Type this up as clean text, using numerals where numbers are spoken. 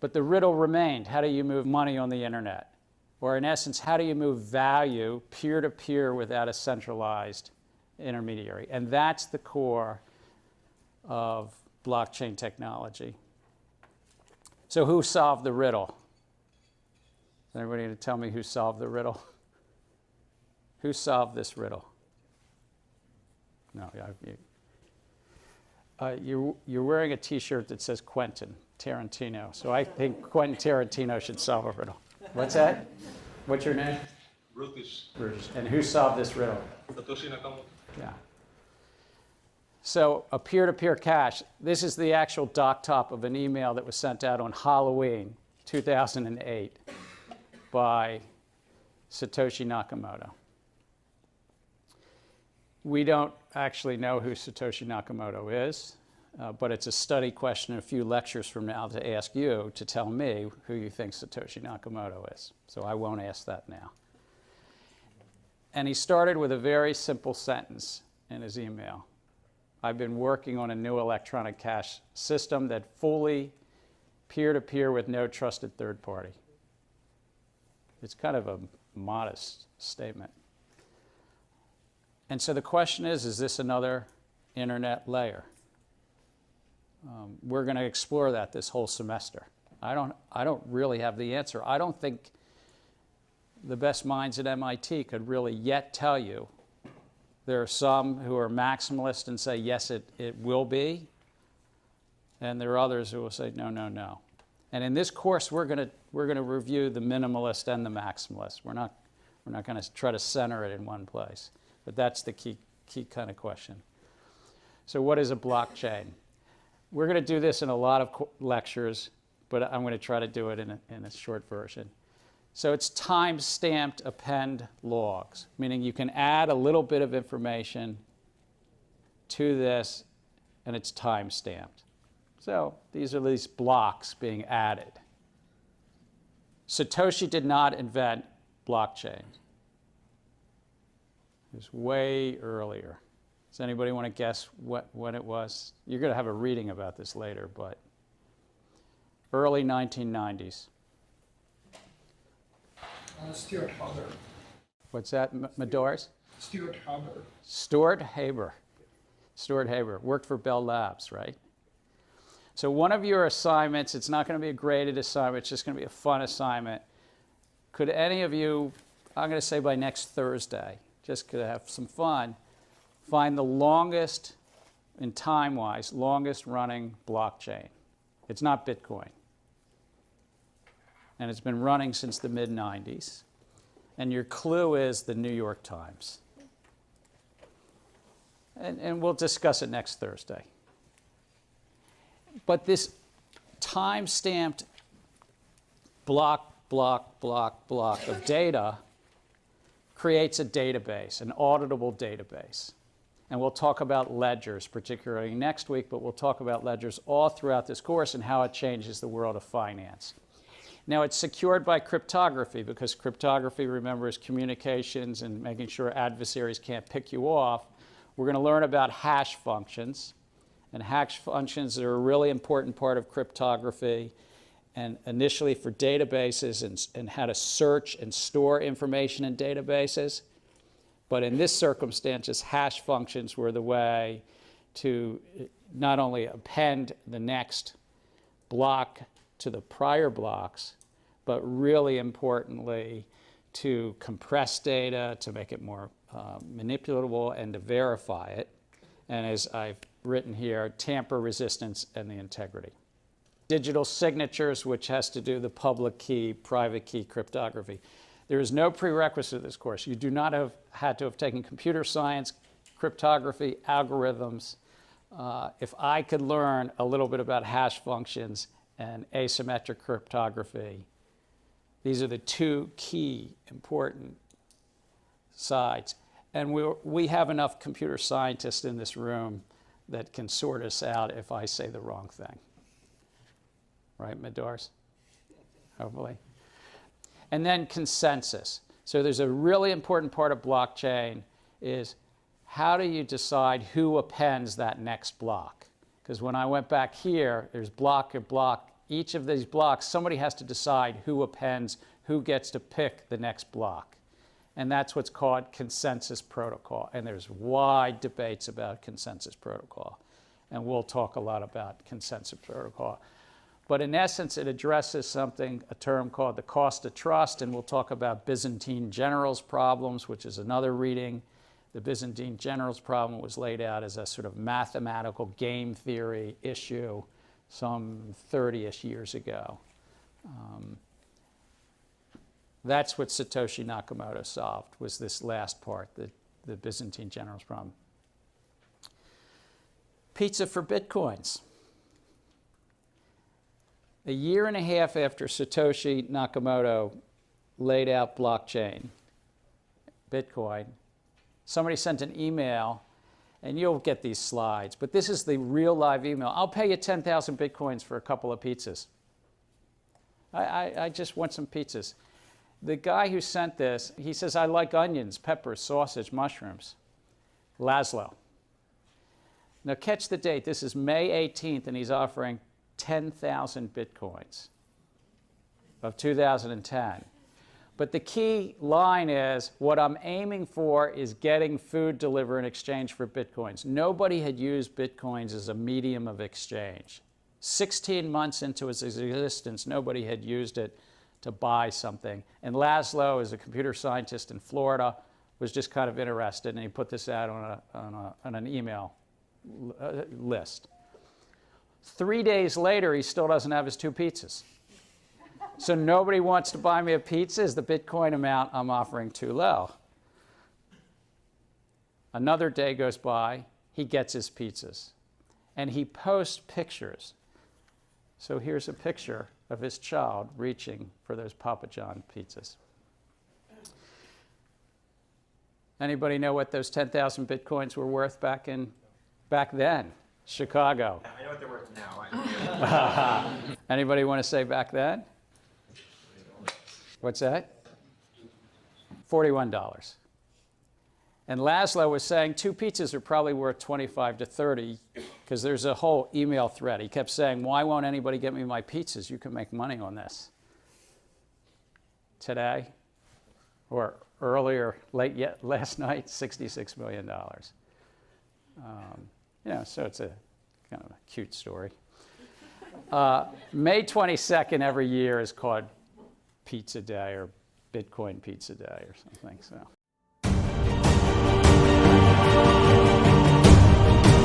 But the riddle remained. How do you move money on the internet? Or in essence, how do you move value peer-to-peer without a centralized intermediary? And that's the core of blockchain technology. So who solved the riddle? Is anybody going to tell me who solved the riddle? Who solved this riddle? No, you're wearing a T-shirt that says Quentin Tarantino. So I think Quentin Tarantino should solve a riddle. What's that? What's your name? Brutus. Brutus. And who solved this riddle? Satoshi Nakamoto. Yeah. So a peer-to-peer cash. This is the actual doc top of an email that was sent out on Halloween 2008 by Satoshi Nakamoto. We don't actually know who Satoshi Nakamoto is, but it's a study question a few lectures from now to ask you to tell me who you think Satoshi Nakamoto is. So I won't ask that now. And he started with a very simple sentence in his email. I've been working on a new electronic cash system that fully peer-to-peer with no trusted third party. It's kind of a modest statement. And so the question is this another internet layer? We're going to explore that this whole semester. I don't really have the answer. I don't think the best minds at MIT could really yet tell you. There are some who are maximalist and say, yes, it will be. And there are others who will say, no, no, no. And in this course, we're going to review the minimalist and the maximalist. We're not going to try to center it in one place. But that's the key kind of question. So what is a blockchain? We're going to do this in a lot of lectures, but I'm going to try to do it in a short version. So it's time-stamped append logs, meaning you can add a little bit of information to this, and it's time-stamped. So these are these blocks being added. Satoshi did not invent blockchain. It was way earlier. Does anybody want to guess when it was? You're going to have a reading about this later, but early 1990s. Stuart Haber. What's that, Medors? Stuart Haber. Stuart Haber. Stuart Haber. Worked for Bell Labs, right? So one of your assignments, it's not going to be a graded assignment, it's just going to be a fun assignment. Could any of you, I'm going to say by next Thursday, just to have some fun, find the longest, in time-wise, longest running blockchain. It's not Bitcoin. And it's been running since the mid-90s. And your clue is the New York Times. And we'll discuss it next Thursday. But this time-stamped block of data creates a database, an auditable database. And we'll talk about ledgers, particularly next week, but we'll talk about ledgers all throughout this course and how it changes the world of finance. Now, it's secured by cryptography because cryptography, remember, is communications and making sure adversaries can't pick you off. We're going to learn about hash functions. And hash functions are a really important part of cryptography, and initially for databases and how to search and store information in databases. But in this circumstance, hash functions were the way to not only append the next block to the prior blocks, but really importantly, to compress data, to make it more manipulatable, and to verify it. And as I've written here, tamper resistance and the integrity. Digital signatures, which has to do the public key, private key cryptography. There is no prerequisite to this course. You do not have had to have taken computer science, cryptography, algorithms. If I could learn a little bit about hash functions and asymmetric cryptography, these are the two key important sides. And we have enough computer scientists in this room that can sort us out if I say the wrong thing. Right, Medors? Hopefully. And then consensus. So there's a really important part of blockchain is how do you decide who appends that next block? Because when I went back here, there's block and block each of these blocks, somebody has to decide who appends, who gets to pick the next block. And that's what's called consensus protocol. And there's wide debates about consensus protocol. And we'll talk a lot about consensus protocol. But in essence, it addresses something, a term called the cost of trust. And we'll talk about Byzantine generals problems, which is another reading. The Byzantine generals problem was laid out as a sort of mathematical game theory issue some 30-ish years ago. That's what Satoshi Nakamoto solved, was this last part, the Byzantine generals problem. Pizza for Bitcoins. A year and a half after Satoshi Nakamoto laid out blockchain, Bitcoin, somebody sent an email, and you'll get these slides, but this is the real live email. I'll pay you 10,000 Bitcoins for a couple of pizzas. I just want some pizzas. The guy who sent this, he says, I like onions, peppers, sausage, mushrooms. Laszlo. Now catch the date. This is May 18th, and he's offering 10,000 Bitcoins of 2010. But the key line is, what I'm aiming for is getting food delivered in exchange for Bitcoins. Nobody had used Bitcoins as a medium of exchange. 16 months into its existence, nobody had used it to buy something. And Laszlo, as a computer scientist in Florida, was just kind of interested, and he put this out on an email list. 3 days later, he still doesn't have his 2 pizzas. So nobody wants to buy me a pizza. Is the Bitcoin amount I'm offering too low? Another day goes by, he gets his pizzas. And he posts pictures. So here's a picture of his child reaching for those Papa John pizzas. Anybody know what those 10,000 Bitcoins were worth back then? Chicago. I know what they're worth now. Anybody want to say back then? What's that? $41. And Laszlo was saying 2 pizzas are probably worth 25 to 30, because there's a whole email thread. He kept saying, why won't anybody get me my pizzas? You can make money on this. Today, or earlier, last night, $66 million. So it's a kind of a cute story. May 22nd every year is called Pizza Day or Bitcoin Pizza Day or something. So.